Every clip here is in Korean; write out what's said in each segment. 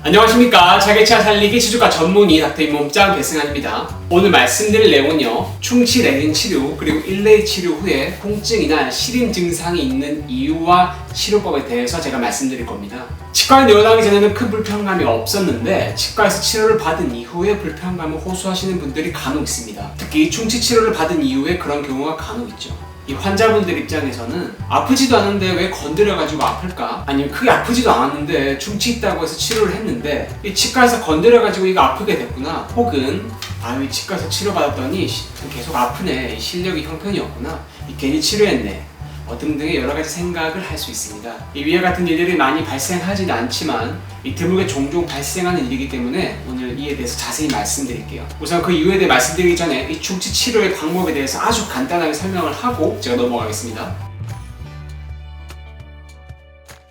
안녕하십니까. 자기 치아 살리기 치주과 전문의 닥터 잇몸짱 배승환입니다. 오늘 말씀드릴 내용은요, 충치 레진 치료 그리고 일레이 치료 후에 통증이나 시림 증상이 있는 이유와 치료법에 대해서 제가 말씀드릴 겁니다. 치과에 내원하기 전에는 큰 불편감이 없었는데 치과에서 치료를 받은 이후에 불편감을 호소하시는 분들이 간혹 있습니다. 특히 충치 치료를 받은 이후에 그런 경우가 간혹 있죠. 이 환자분들 입장에서는 아프지도 않은데 왜 건드려가지고 아플까? 아니면 크게 아프지도 않았는데 충치 있다고 해서 치료를 했는데 이 치과에서 건드려가지고 이거 아프게 됐구나, 혹은 이 치과에서 치료받았더니 계속 아프네, 실력이 형편이었구나, 괜히 치료했네, 등등의 여러가지 생각을 할 수 있습니다. 이 위와 같은 일들이 많이 발생하지는 않지만 드물게 종종 발생하는 일이기 때문에 오늘 이에 대해서 자세히 말씀드릴게요. 우선 그 이유에 대해 말씀드리기 전에 이 충치 치료의 방법에 대해서 아주 간단하게 설명을 하고 제가 넘어가겠습니다.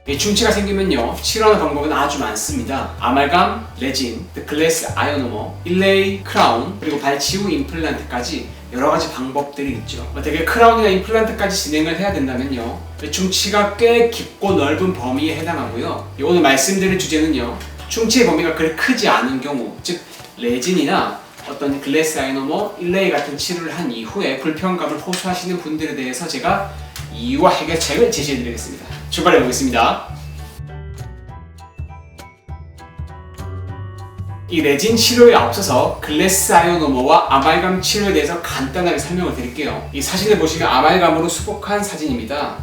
이 충치가 생기면요, 치료하는 방법은 아주 많습니다. 아말감, 레진, 글래스 아이오노머, 일레이, 크라운, 그리고 발치후 임플란트까지 여러가지 방법들이 있죠. 되게 크라운이나 임플란트까지 진행을 해야 된다면요, 충치가 꽤 깊고 넓은 범위에 해당하고요. 오늘 말씀드릴 주제는요, 충치의 범위가 그리 크지 않은 경우, 즉 레진이나 어떤 글래스 아이오노머, 일레이 같은 치료를 한 이후에 불편감을 호소하시는 분들에 대해서 제가 이유와 해결책을 제시해드리겠습니다. 출발해 보겠습니다. 이 레진 치료에 앞서서 글래스 아이오노머와 아말감 치료에 대해서 간단하게 설명을 드릴게요. 이 사진을 보시면 아말감으로 수복한 사진입니다.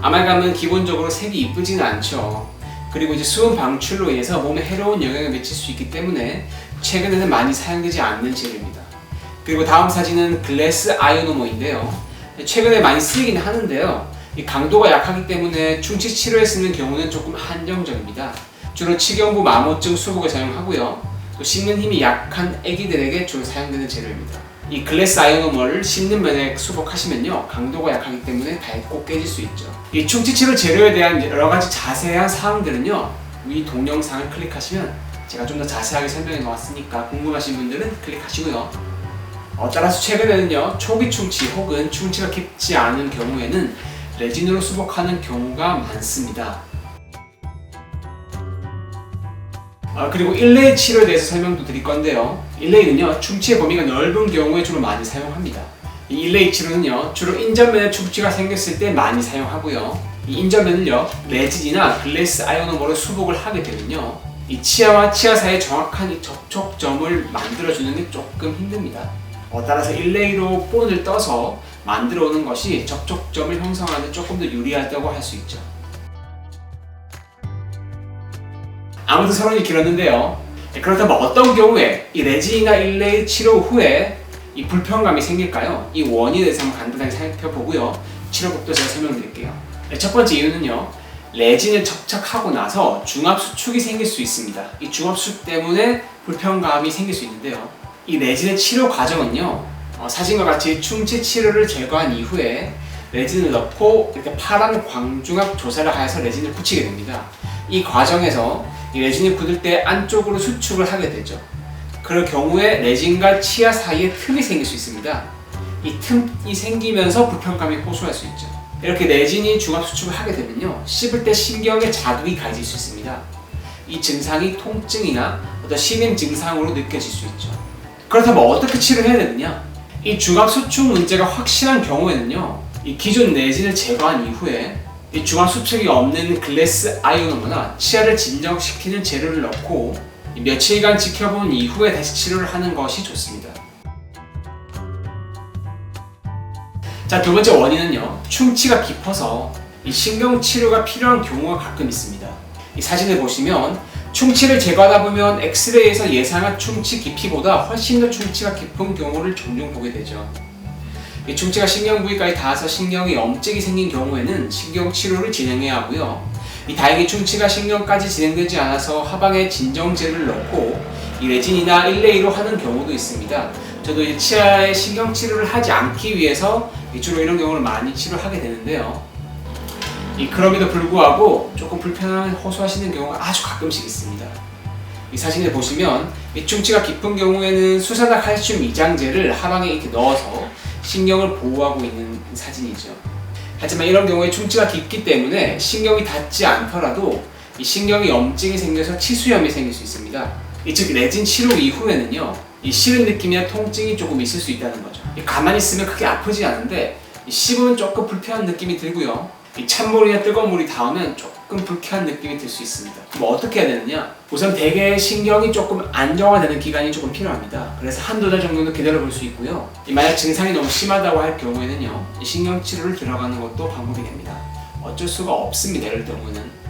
아말감은 기본적으로 색이 이쁘지는 않죠. 그리고 수분 방출로 인해서 몸에 해로운 영향을 미칠 수 있기 때문에 최근에는 많이 사용되지 않는 재료입니다. 그리고 다음 사진은 글래스 아이오노머인데요. 최근에 많이 쓰이긴 하는데요, 이 강도가 약하기 때문에 충치 치료에 쓰는 경우는 조금 한정적입니다. 주로 치경부 마모증 수복에 사용하고요, 또 씹는 힘이 약한 아기들에게 주로 사용되는 재료입니다. 이 글래스 아이오노머를 씹는 면에 수복하시면요, 강도가 약하기 때문에 밟고 깨질 수 있죠. 이 충치 치료 재료에 대한 여러가지 자세한 사항들은요, 위 동영상을 클릭하시면 제가 좀 더 자세하게 설명해 놓았으니까 궁금하신 분들은 클릭하시고요. 따라서 최근에는요, 초기 충치 혹은 충치가 깊지 않은 경우에는 레진으로 수복하는 경우가 많습니다. 그리고 일레이 치료에 대해서 설명도 드릴 건데요, 일레이는요, 충치의 범위가 넓은 경우에 주로 많이 사용합니다. 이 일레이 치료는요, 주로 인전면에 충치가 생겼을 때 많이 사용하고요, 이 인전면을요, 레진이나 글래스 아이오노머로 수복을 하게 되면요, 이 치아와 치아 사이에 정확한 이 접촉점을 만들어주는 게 조금 힘듭니다. 따라서 일레이로 본을 떠서 만들어 오는 것이 접촉점을 형성하는 데 조금 더 유리하다고 할 수 있죠. 아무튼 서론이 길었는데요, 그렇다면 어떤 경우에 이 레진이나 일레이 치료 후에 이 불편감이 생길까요? 이 원인에 대해서 한번 간단하게 살펴보고요, 치료법도 제가 설명드릴게요. 첫 번째 이유는요, 레진을 접착하고 나서 중압수축이 생길 수 있습니다. 이 중압수축 때문에 불편감이 생길 수 있는데요, 이 레진의 치료 과정은요, 사진과 같이 충치 치료를 제거한 이후에 레진을 넣고 이렇게 파란 광중압 조사를 하여서 레진을 붙이게 됩니다. 이 과정에서 이 레진이 굳을 때 안쪽으로 수축을 하게 되죠. 그럴 경우에 레진과 치아 사이에 틈이 생길 수 있습니다. 이 틈이 생기면서 불편감이 호소할 수 있죠. 이렇게 레진이 중압 수축을 하게 되면요, 씹을 때 신경에 자극이 가해질 수 있습니다. 이 증상이 통증이나 어떤 시림 증상으로 느껴질 수 있죠. 그렇다면 어떻게 치료를 해야 되느냐? 이 중압 수축 문제가 확실한 경우에는요, 이 기존 레진을 제거한 이후에 이 중압 수축이 없는 글래스 아이오노머나 치아를 진정시키는 재료를 넣고 며칠간 지켜본 이후에 다시 치료를 하는 것이 좋습니다. 자, 두 번째 원인은요, 충치가 깊어서 이 신경 치료가 필요한 경우가 가끔 있습니다. 이 사진을 보시면 충치를 제거하다 보면 엑스레이에서 예상한 충치 깊이보다 훨씬 더 충치가 깊은 경우를 종종 보게 되죠. 이 충치가 신경 부위까지 닿아서 신경에 염증이 생긴 경우에는 신경 치료를 진행해야 하고요, 다행히 충치가 신경까지 진행되지 않아서 하방에 진정제를 넣고 이 레진이나 일레이로 하는 경우도 있습니다. 저도 이 치아에 신경 치료를 하지 않기 위해서 주로 이런 경우를 많이 치료하게 되는데요, 그럼에도 불구하고 조금 불편함을 호소하시는 경우가 아주 가끔씩 있습니다. 이 사진을 보시면 이 충치가 깊은 경우에는 수산화 칼슘 이장제를 하방에 이렇게 넣어서 신경을 보호하고 있는 사진이죠. 하지만 이런 경우에 충치가 깊기 때문에 신경이 닿지 않더라도 이 신경에 염증이 생겨서 치수염이 생길 수 있습니다. 즉 레진 치료 이후에는요, 이 싫은 느낌이나 통증이 조금 있을 수 있다는 거죠. 가만히 있으면 크게 아프지 않은데 씹으면 조금 불편한 느낌이 들고요. 이 찬물이나 뜨거운 물이 닿으면 조금 불쾌한 느낌이 들 수 있습니다. 그럼 어떻게 해야 되느냐? 우선 대개 신경이 조금 안정화되는 기간이 조금 필요합니다. 그래서 한두 달 정도는 기다려볼 수 있고요. 만약 증상이 너무 심하다고 할 경우에는요, 신경 치료를 들어가는 것도 방법이 됩니다. 어쩔 수가 없습니다. 이럴 경우는.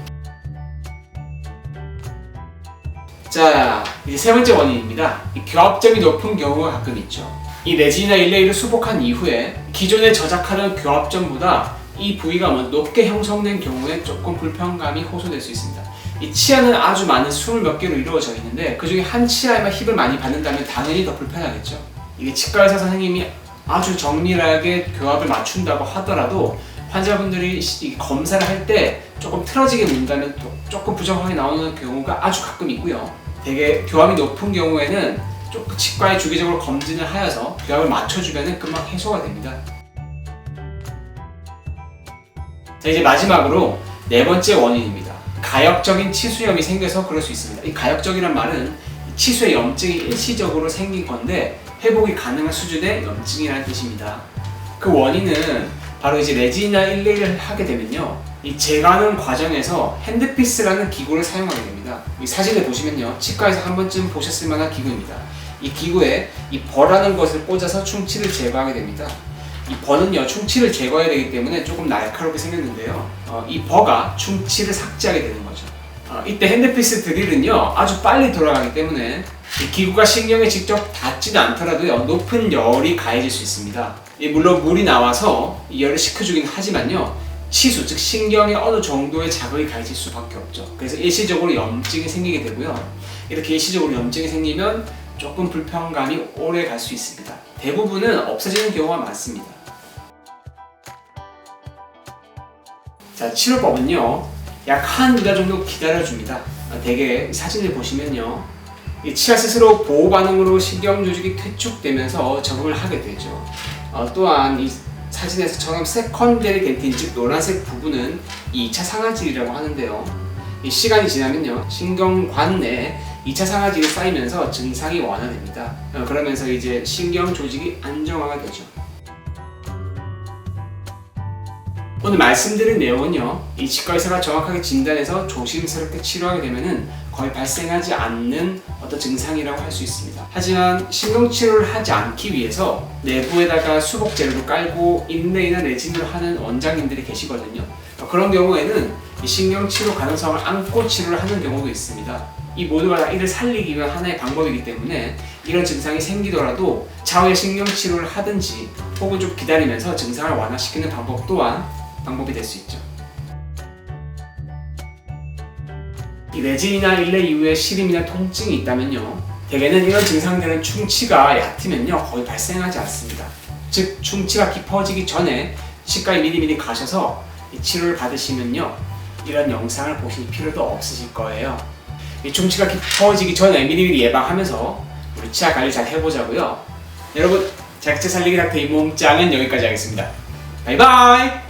자, 이제 세 번째 원인입니다. 이 교합점이 높은 경우가 가끔 있죠. 이 레진이나 일레이를 수복한 이후에 기존에 저작하던 교합점보다 이 부위가 높게 형성된 경우에 조금 불편감이 호소될 수 있습니다. 이 치아는 아주 많은 20몇 개로 이루어져 있는데 그 중에 한 치아에만 힙을 많이 받는다면 당연히 더 불편하겠죠. 이게 치과 의사 선생님이 아주 정밀하게 교합을 맞춘다고 하더라도 환자분들이 검사를 할 때 조금 틀어지게 문다면 또 조금 부정하게 나오는 경우가 아주 가끔 있고요. 되게 교합이 높은 경우에는 치과에 주기적으로 검진을 하여서 교합을 맞춰주면 금방 해소가 됩니다. 자, 이제 마지막으로 네 번째 원인입니다. 가역적인 치수염이 생겨서 그럴 수 있습니다. 이 가역적이란 말은 치수에 염증이 일시적으로 생긴 건데 회복이 가능한 수준의 염증이라는 뜻입니다. 그 원인은 바로 이제 레진이나 일레이를 하게 되면요, 이 제거하는 과정에서 핸드피스라는 기구를 사용하게 됩니다. 이 사진을 보시면요, 치과에서 한 번쯤 보셨을 만한 기구입니다. 이 기구에 이 벌하는 것을 꽂아서 충치를 제거하게 됩니다. 이 벌은요, 충치를 제거해야 되기 때문에 조금 날카롭게 생겼는데요, 이 벌가 충치를 삭제하게 되는 거죠. 이때 핸드피스 드릴은요, 아주 빨리 돌아가기 때문에 이 기구가 신경에 직접 닿지는 않더라도요, 높은 열이 가해질 수 있습니다. 물론 물이 나와서 이 열을 식혀주긴 하지만요, 치수, 즉 신경에 어느 정도의 자극이 가해질 수밖에 없죠. 그래서 일시적으로 염증이 생기게 되고요. 이렇게 일시적으로 염증이 생기면 조금 불편감이 오래 갈 수 있습니다. 대부분은 없어지는 경우가 많습니다. 자, 치료법은요, 약 한두 달 정도 기다려줍니다. 대개 사진을 보시면요, 이 치아 스스로 보호 반응으로 신경 조직이 퇴축되면서 적응을 하게 되죠. 또한 이 사진에서처럼 세컨데리 덴틴, 즉 노란색 부분은 이 2차 상아질이라고 하는데요. 이 시간이 지나면요, 신경관 내에 2차 상아질이 쌓이면서 증상이 완화됩니다. 그러면서 이제 신경 조직이 안정화가 되죠. 오늘 말씀드린 내용은요, 이 치과 의사가 정확하게 진단해서 조심스럽게 치료하게 되면은 거의 발생하지 않는 어떤 증상이라고 할 수 있습니다. 하지만 신경치료를 하지 않기 위해서 내부에다가 수복제를 깔고 인레이나 레진을 하는 원장님들이 계시거든요. 그런 경우에는 이 신경치료 가능성을 안고 치료를 하는 경우도 있습니다. 이 모두가 다 이를 살리기 위한 하나의 방법이기 때문에 이런 증상이 생기더라도 차후에 신경치료를 하든지 혹은 좀 기다리면서 증상을 완화시키는 방법 또한 방법이 될 수 있죠. 이 레진이나 일레 이후에 시림이나 통증이 있다면요, 대개는 이런 증상들은 충치가 얕으면요, 거의 발생하지 않습니다. 즉 충치가 깊어지기 전에 치과에 미리미리 가셔서 이 치료를 받으시면요, 이런 영상을 보실 필요도 없으실 거예요. 이 충치가 깊어지기 전에 미리미리 예방하면서 우리 치아 관리 잘 해보자고요. 여러분, 자극제 살리기 닥터 이몸짱은 여기까지 하겠습니다. 바이바이!